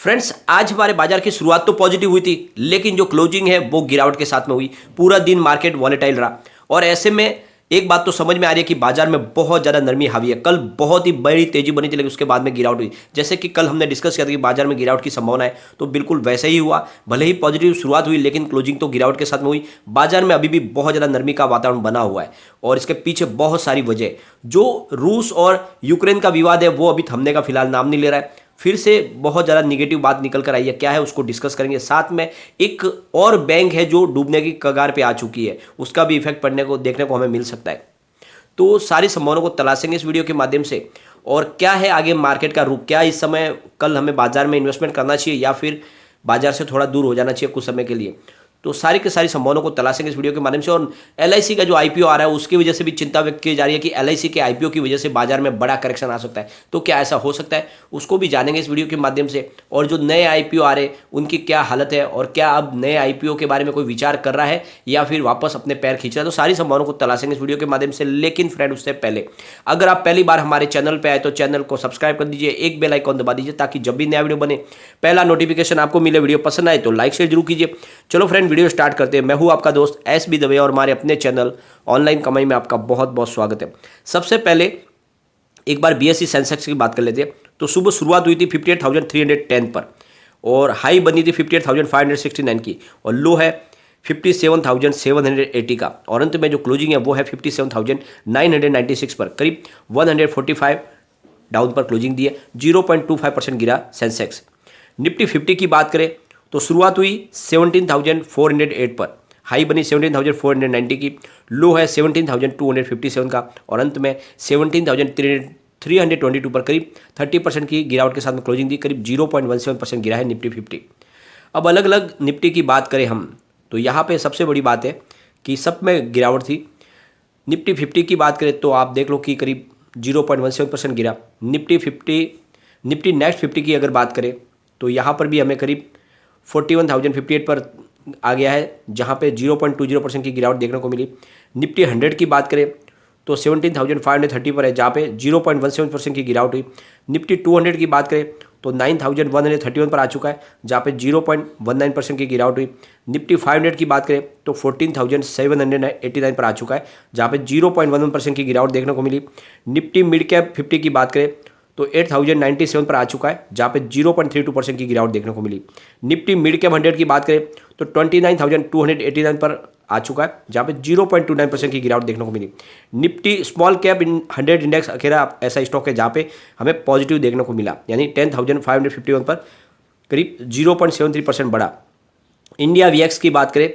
Friends, आज हमारे बाजार की शुरुआत तो पॉजिटिव हुई थी, लेकिन जो क्लोजिंग है वो गिरावट के साथ में हुई। पूरा दिन मार्केट वॉलेटाइल रहा और ऐसे में एक बात तो समझ में आ रही है कि बाजार में बहुत ज़्यादा नरमी हावी है। कल बहुत ही बड़ी तेजी बनी थी, लेकिन उसके बाद में गिरावट हुई। जैसे कि कल हमने डिस्कस किया था कि बाजार में गिरावट की संभावना है, तो बिल्कुल वैसे ही हुआ। भले ही पॉजिटिव शुरुआत हुई, लेकिन क्लोजिंग तो गिरावट के साथ में हुई। बाजार में अभी भी बहुत ज़्यादा नरमी का वातावरण बना हुआ है और इसके पीछे बहुत सारी वजह। जो रूस और यूक्रेन का विवाद है वो अभी थमने का फिलहाल नाम नहीं ले रहा है। फिर से बहुत ज़्यादा निगेटिव बात निकल कर आई है, क्या है उसको डिस्कस करेंगे। साथ में एक और बैंक है जो डूबने की कगार पे आ चुकी है, उसका भी इफेक्ट पड़ने को देखने को हमें मिल सकता है। तो सारी संभावनाओं को तलाशेंगे इस वीडियो के माध्यम से। और क्या है आगे मार्केट का रुख, क्या इस समय कल हमें बाजार में इन्वेस्टमेंट करना चाहिए या फिर बाजार से थोड़ा दूर हो जाना चाहिए कुछ समय के लिए। तो सारी की सारी संभावनाओं को तलाशेंगे इस वीडियो के माध्यम से। और एलआईसी का जो आईपीओ आ रहा है उसकी वजह से भी चिंता व्यक्त की जा रही है कि एलआईसी के आईपीओ की वजह से बाजार में बड़ा करेक्शन आ सकता है। तो क्या ऐसा हो सकता है, उसको भी जानेंगे इस वीडियो के माध्यम से। और जो नए आईपीओ आ रहे हैं उनकी क्या हालत है और क्या अब नए आईपीओ के बारे में कोई विचार कर रहा है या फिर वापस अपने पैर खींच रहा है, तो सारी संभावनाओं को तलाशेंगे इस वीडियो के माध्यम से। लेकिन फ्रेंड, उससे पहले अगर आप पहली बार हमारे चैनल पर आए तो चैनल को सब्सक्राइब कर दीजिए, एक बेल आइकॉन दबा दीजिए ताकि जब भी नया वीडियो बने पहला नोटिफिकेशन आपको मिले। वीडियो पसंद आए तो लाइक शेयर जरूर कीजिए। चलो फ्रेंड, वीडियो स्टार्ट करते हैं। मैं हूं आपका दोस्त एस बी दवे और हमारे अपने चैनल ऑनलाइन कमाई में आपका बहुत बहुत स्वागत है। सबसे पहले एक बार बीएसई सेंसेक्स की बात कर लेते हैं। तो सुबह शुरुआत हुई थी 58,310 पर और हाई बनी थी 58,569 की और लो है 57,780 का। और अंत में जो क्लोजिंग है वो है 57,996 पर, करीब 145 डाउन पर क्लोजिंग दी है। 0.25% गिरा सेंसेक्स। निफ्टी 50 की बात करें तो शुरुआत हुई 17,408 पर, हाई बनी 17,490 की, लो है 17,257 का और अंत में 17,322 पर करीब 30% की गिरावट के साथ में क्लोजिंग दी। करीब 0.17% गिरा है निफ्टी 50। अब अलग अलग निफ्टी की बात करें हम तो यहाँ पे सबसे बड़ी बात है कि सब में गिरावट थी। निफ्टी 50 की बात करें तो आप देख लो कि करीब 0.17% गिरा। निफ्टी नेक्स्ट 50 की अगर बात करें तो यहाँ पर भी हमें करीब 41,058 पर आ गया है, जहाँ पे 0.20% की गिरावट देखने को मिली। निफ्टी 100 की बात करें तो 17,530 पर है, जहाँ पे 0.17% की गिरावट हुई। निफ्टी 200 की बात करें तो 9,131 पर आ चुका है, जहाँ पे 0.19% की गिरावट हुई। निफ्टी 500 की बात करें तो 14,789 पर आ चुका है, जहाँ पे 0.11% की गिरावट देखने को मिली। निफ्टी मिड कैप 50 की बात करें तो 8,097 पर आ चुका है, जहाँ पे 0.32% की गिरावट देखने को मिली। निफ्टी मिड कैप 100 की बात करें तो 29,289 पर आ चुका है, जहाँ पे 0.29% की गिरावट देखने को मिली। निफ्टी स्मॉल कैप 100 इंडेक्स अकेला ऐसा स्टॉक है जहाँ पे हमें पॉजिटिव देखने को मिला, यानी 10,551 पर करीब 0.73% बढ़ा। इंडिया वीएक्स की बात करें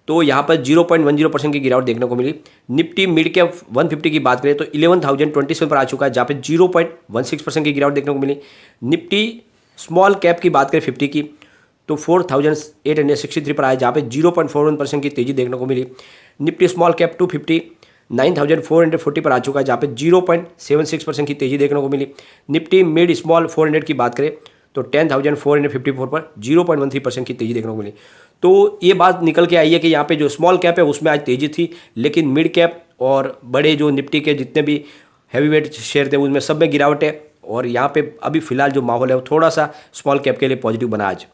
तो यहाँ पर 0.10% की गिरावट देखने को मिली। निफ्टी मिड कैप 150 की बात करें तो 11,027 पर आ चुका है, जहाँ पे 0.16% की गिरावट देखने को मिली। निफ्टी स्मॉल कैप की बात करें 50 की तो 4,863 पर आया, जहाँ पे 0.41% की तेजी देखने को मिली। निफ्टी स्मॉल कैप 250 9,440 पर आ चुका है, जहाँ पे 0.76% की तेजी देखने को मिली। निफ्टी मिड स्मॉल 400 की बात करें तो 10,454 पर 0.13% की तेजी देखने को मिली। तो ये बात निकल के आई है कि यहाँ पे जो स्मॉल कैप है उसमें आज तेजी थी, लेकिन मिड कैप और बड़े जो निफ्टी के जितने भी हैवी वेट शेयर थे उनमें सब में गिरावट है। और यहाँ पे अभी फिलहाल जो माहौल है वो थोड़ा सा स्मॉल कैप के लिए पॉजिटिव बना आज।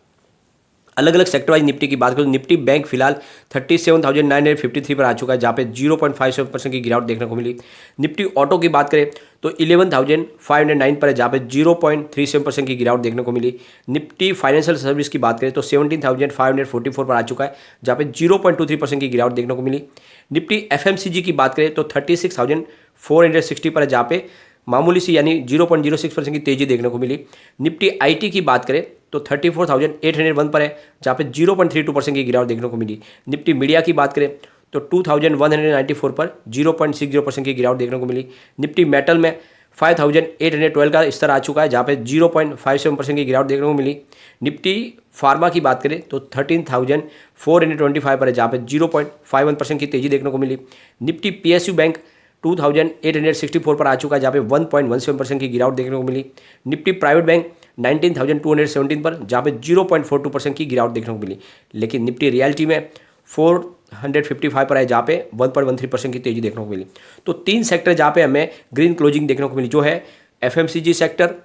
अलग अलग सेक्टर वाइज निफ्टी की बात करें तो निफ्टी बैंक फिलहाल 37,953 पर आ चुका है, जहाँ पे 0.57% की गिरावट देखने को मिली। निफ्टी ऑटो की बात करें तो 11,509 पर है, जहाँ पे 0.37% की गिरावट देखने को मिली। निफ्टी फाइनेंशियल सर्विस की बात करें तो 17,544 पर आ चुका है, जहाँ पे 0.23% की गिरावट देखने को मिली। निफ्टी एफएमसीजी की बात करें तो 36,460 पर है, जहाँ पे मामूली सी यानी 0.06% की तेजी देखने को मिली। निफ्टी आईटी की बात करें तो 34,801 पर है, जहाँ पे 0.32% की गिरावट देखने को मिली। निफ्टी मीडिया की बात करें तो 2,194 पर 0.60% की गिरावट देखने को मिली। निफ्टी मेटल में 5,812 का स्तर आ चुका है, जहाँ पे 0.57% की गिरावट देखने को मिली। निफ्टी फार्मा की बात करें तो 13,425 पर है, जहाँ पे 0.51% की तेजी देखने को मिली। निफ्टी पीएसयू बैंक 2,864 पर आ चुका है, जहाँ पे 1.17% की गिरावट देखने को मिली। निफ्टी प्राइवेट बैंक 19,217 पर, जहाँ पे 0.42% की गिरावट देखने को मिली। लेकिन निफ्टी रियलिटी में 455 पर है, जहाँ पे 1.13% की तेजी देखने को मिली। तो तीन सेक्टर जहाँ पे हमें ग्रीन क्लोजिंग देखने को मिली, जो है एफएमसीजी सेक्टर,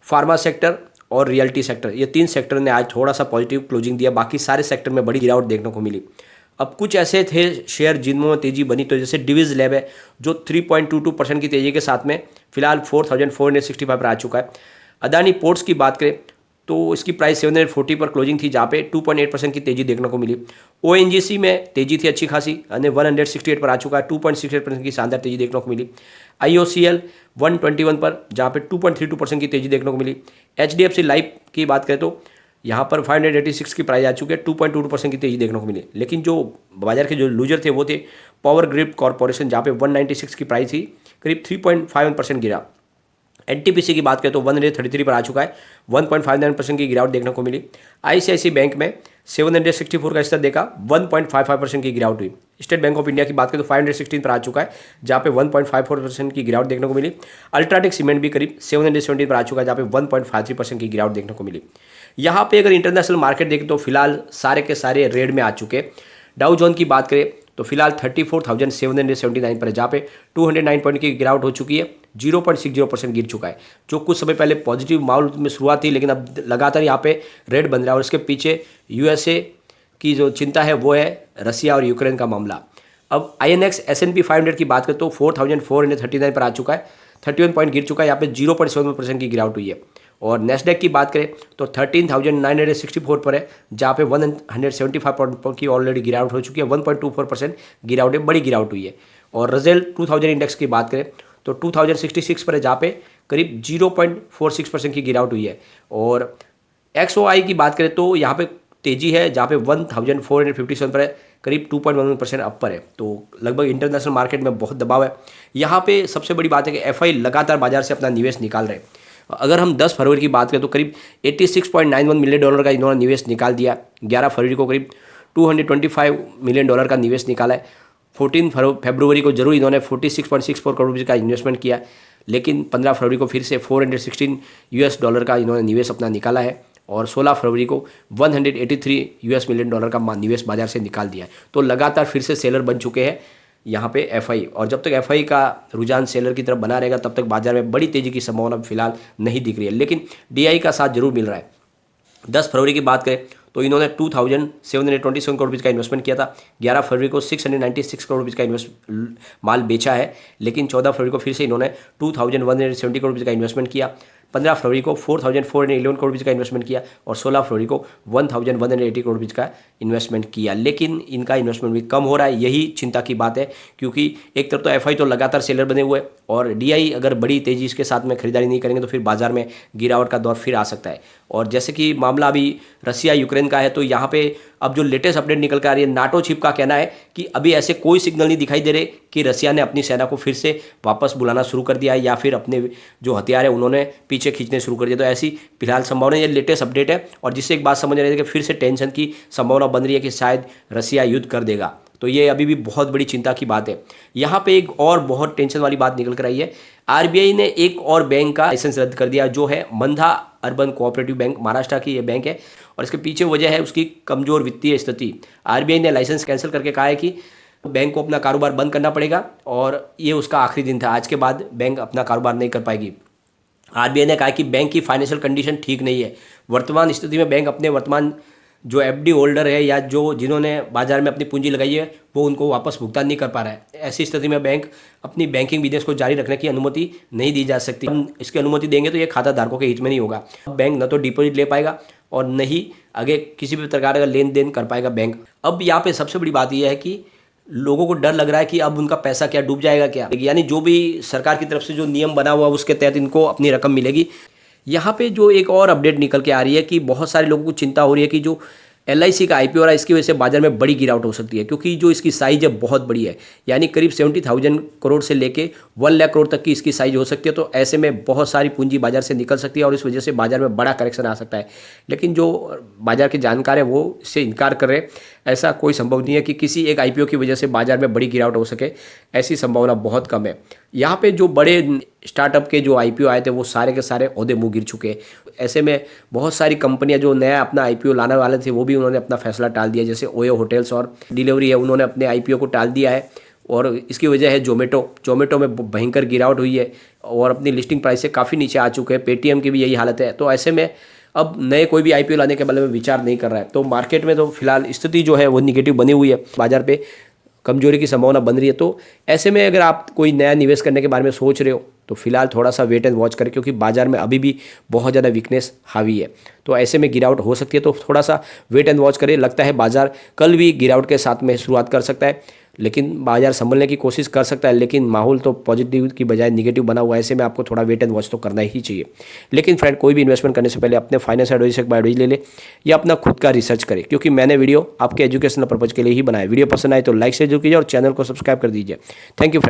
फार्मा सेक्टर और रियल्टी सेक्टर, ये 3 सेक्टर ने आज थोड़ा सा पॉजिटिव क्लोजिंग दिया, बाकी सारे सेक्टर में बड़ी गिरावट देखने को मिली। अब कुछ ऐसे थे शेयर जिनमें तेजी बनी, तो जैसे डिविज लैब है जो 3.22% की तेजी के साथ में फिलहाल 4465 पर आ चुका है। अदानी पोर्ट्स की बात करें तो इसकी प्राइस 740 पर क्लोजिंग थी, जहाँ पे 2.8% की तेजी देखने को मिली। ओएनजीसी में तेजी थी अच्छी खासी, 168 पर आ चुका है, 2.68% की शानदार तेजी देखने को मिली। आईओसीएल 121 पर, जहाँ पे 2.32% की तेजी देखने को मिली। एचडीएफसी लाइफ की बात करें तो यहाँ पर 586 की प्राइस आ चुकी है, 2.22% की तेजी देखने को मिली। लेकिन जो बाजार के जो लूजर थे वो थे पावर ग्रिड कॉर्पोरेशन, जहाँ पे 196 की प्राइस थी, करीब 3.51% गिरा। एनटीपीसी की बात करें तो 133 पर आ चुका है, 1.59% की गिरावट देखने को मिली। आईसीआईसी बैंक में 764 का स्तर देखा, 1.55% की गिरावट हुई। स्टेट बैंक ऑफ इंडिया की बात करें तो 516 पर आ चुका है, जहाँ पे 1.54% की गिरावट देखने को मिली। अल्ट्राटेक सीमेंट भी करीब 770 पर आ चुका है, जहाँ पे 1.53% की गिरावट देखने को मिली। यहाँ पे अगर इंटरनेशनल मार्केट देखें तो फिलहाल सारे के सारे रेड में आ चुके। डाउ जोन की बात करें तो फिलहाल 34,779 पर है, जहाँ पे 209 पॉइंट की गिरावट हो चुकी है, 0.60% गिर चुका है। जो कुछ समय पहले पॉजिटिव माहौल में शुरुआत थी, लेकिन अब लगातार यहाँ पे रेड बन रहा है और इसके पीछे यूएसए की जो चिंता है वो है रसिया और यूक्रेन का मामला। अब आईएनएक्स S&P 500 की बात करें तो 4,439 पर आ चुका है, 31 पॉइंट गिर चुका है, यहाँ पे 0.7% की गिरावट हुई है। और नेस्डेक की बात करें तो 13,964 पर है, जहाँ पे 175 पॉइंट की ऑलरेडी गिरावट हो चुकी है, 1.24% गिरावट है, बड़ी गिरावट हुई है। और रजेल 2000 इंडेक्स की बात करें तो 2066 पर है, जहाँ पे करीब 0.46% की गिरावट हुई है। और XOI की बात करें तो यहाँ पे तेजी है, जहाँ पे 1457 पर है, करीब 2.11% अप पर है। तो लगभग इंटरनेशनल मार्केट में बहुत दबाव है। यहाँ पे सबसे बड़ी बात है कि एफआई लगातार बाजार से अपना निवेश निकाल रहे हैं। अगर हम 10 फरवरी की बात करें तो करीब $86.91 मिलियन का इन्होंने निवेश निकाल दिया। 11 फरवरी को करीब $225 मिलियन का निवेश निकाला है। 14 फरवरी को जरूर इन्होंने 46.64 करोड़ रुपये का इन्वेस्टमेंट किया, लेकिन 15 फरवरी को फिर से $416 का इन्होंने निवेश अपना निकाला है। और 16 फरवरी को $183 मिलियन का निवेश बाजार से निकाल दिया है। तो लगातार फिर से सेलर बन चुके हैं यहाँ पे एफआई, और जब तक एफआई का रुझान सेलर की तरफ बना रहेगा तब तक बाजार में बड़ी तेजी की संभावना फिलहाल नहीं दिख रही है, लेकिन डीआई का साथ जरूर मिल रहा है। 10 फरवरी की बात करें तो इन्होंने 2,727 करोड़ रुपये का इन्वेस्टमेंट किया था। 11 फरवरी को 696 करोड़ रुपये का माल बेचा है, लेकिन 14 फरवरी को फिर से इन्होंने 2,170 करोड़ रुपये का इन्वेस्टमेंट किया। 15 फरवरी को 4,411 करोड़ रुपये का इन्वेस्टमेंट किया और 16 फरवरी को 1,180 करोड़ रुपये का इन्वेस्टमेंट किया। लेकिन इनका इन्वेस्टमेंट भी कम हो रहा है, यही चिंता की बात है, क्योंकि एक तरफ तो एफआई तो लगातार सेलर बने हुए हैं और डीआई अगर बड़ी तेजी इसके साथ में खरीदारी नहीं करेंगे तो फिर बाजार में गिरावट का दौर फिर आ सकता है। और जैसे कि मामला अभी रसिया यूक्रेन का है, तो यहाँ पे अब जो लेटेस्ट अपडेट निकल कर आ रही है, नाटो चीफ का कहना है कि अभी ऐसे कोई सिग्नल नहीं दिखाई दे रहे कि रसिया ने अपनी सेना को फिर से वापस बुलाना शुरू कर दिया है या फिर अपने जो हथियार है उन्होंने पीछे खींचने शुरू कर दिया। तो ऐसी फिलहाल संभावना, ये लेटेस्ट अपडेट है और जिससे एक बात समझ रही है कि फिर से टेंशन की संभावना बन रही है कि शायद रसिया युद्ध कर देगा। तो ये अभी भी बहुत बड़ी चिंता की बात है। यहाँ पे एक और बहुत टेंशन वाली बात निकल कर आई है। आरबीआई ने एक और बैंक का लाइसेंस रद्द कर दिया, जो है मंधा अर्बन कोऑपरेटिव बैंक, महाराष्ट्र की ये बैंक है और इसके पीछे वजह है उसकी कमजोर वित्तीय स्थिति। आरबीआई ने लाइसेंस कैंसिल करके कहा है कि बैंक को अपना कारोबार बंद करना पड़ेगा और ये उसका आखिरी दिन था, आज के बाद बैंक अपना कारोबार नहीं कर पाएगी। आरबीआई ने कहा कि बैंक की फाइनेंशियल कंडीशन ठीक नहीं है। वर्तमान स्थिति में बैंक अपने वर्तमान जो एफडी होल्डर है या जो जिन्होंने बाजार में अपनी पूंजी लगाई है वो उनको वापस भुगतान नहीं कर पा रहा है। ऐसी स्थिति में बैंक अपनी बैंकिंग बिजनेस को जारी रखने की अनुमति नहीं दी जा सकती। हम इसकी अनुमति देंगे तो ये खाता धारकों के हित में नहीं होगा। बैंक न तो डिपॉजिट ले पाएगा और न ही आगे किसी भी प्रकार का लेन देन कर पाएगा बैंक। अब यहाँ पे सबसे बड़ी बात यह है कि लोगों को डर लग रहा है कि अब उनका पैसा क्या डूब जाएगा क्या, यानी जो भी सरकार की तरफ से जो नियम बना हुआ उसके तहत इनको अपनी रकम मिलेगी। यहाँ पे जो एक और अपडेट निकल के आ रही है कि बहुत सारे लोगों को चिंता हो रही है कि जो LIC का IPO हो रहा है इसकी वजह से बाजार में बड़ी गिरावट हो सकती है, क्योंकि जो इसकी साइज है बहुत बड़ी है, यानी करीब 70,000 करोड़ से लेके 1 लाख करोड़ तक की इसकी साइज हो सकती है। तो ऐसे में बहुत सारी पूंजी बाजार से निकल सकती है और इस वजह से बाजार में बड़ा करेक्शन आ सकता है। लेकिन जो बाजार के जानकार हैं वो इससे इनकार कर रहे हैं। ऐसा कोई संभव नहीं है कि किसी एक IPO की वजह से बाजार में बड़ी गिरावट हो सके, ऐसी संभावना बहुत कम है। यहाँ पे जो बड़े स्टार्टअप के जो IPO आए थे वो सारे के सारे ओहदे मुँह गिर चुके हैं। ऐसे में बहुत सारी कंपनियां जो नया अपना IPO लाने वाले थे वो भी उन्होंने अपना फैसला टाल दिया। जैसे ओयो होटल्स और डिलीवरी है, उन्होंने अपने IPO को टाल दिया है और इसकी वजह है जोमेटो में भयंकर गिरावट हुई है और अपनी लिस्टिंग प्राइस से काफ़ी नीचे आ चुके हैं। पेटीएम की भी यही हालत है। तो ऐसे में अब नए कोई भी IPO लाने के बारे में विचार नहीं कर रहा है। तो मार्केट में तो फिलहाल स्थिति जो है वो निगेटिव बनी हुई है, बाजार पे कमजोरी की संभावना बन रही है। तो ऐसे में अगर आप कोई नया निवेश करने के बारे में सोच रहे हो तो फिलहाल थोड़ा सा वेट एंड वॉच करें, क्योंकि बाजार में अभी भी बहुत ज़्यादा वीकनेस हावी है। तो ऐसे में गिरावट हो सकती है, तो थोड़ा सा वेट एंड वॉच करें। लगता है बाजार कल भी गिरावट के साथ में शुरुआत कर सकता है, लेकिन बाजार संभलने की कोशिश कर सकता है, लेकिन माहौल तो पॉजिटिव की बजाय निगेटिव बना हुआ है। ऐसे में आपको थोड़ा वेट एंड वॉच तो करना ही चाहिए। लेकिन फ्रेंड, कोई भी इन्वेस्टमेंट करने से पहले अपने फाइनेंस एडवाइजर से एडवाइस ले ले या अपना खुद का रिसर्च करें, क्योंकि मैंने वीडियो आपके एजुकेशनल पर्पज के लिए ही बनाया। वीडियो पसंद आए तो लाइक से जरूर कीजिए और चैनल को सब्सक्राइब कर दीजिए। Thank you.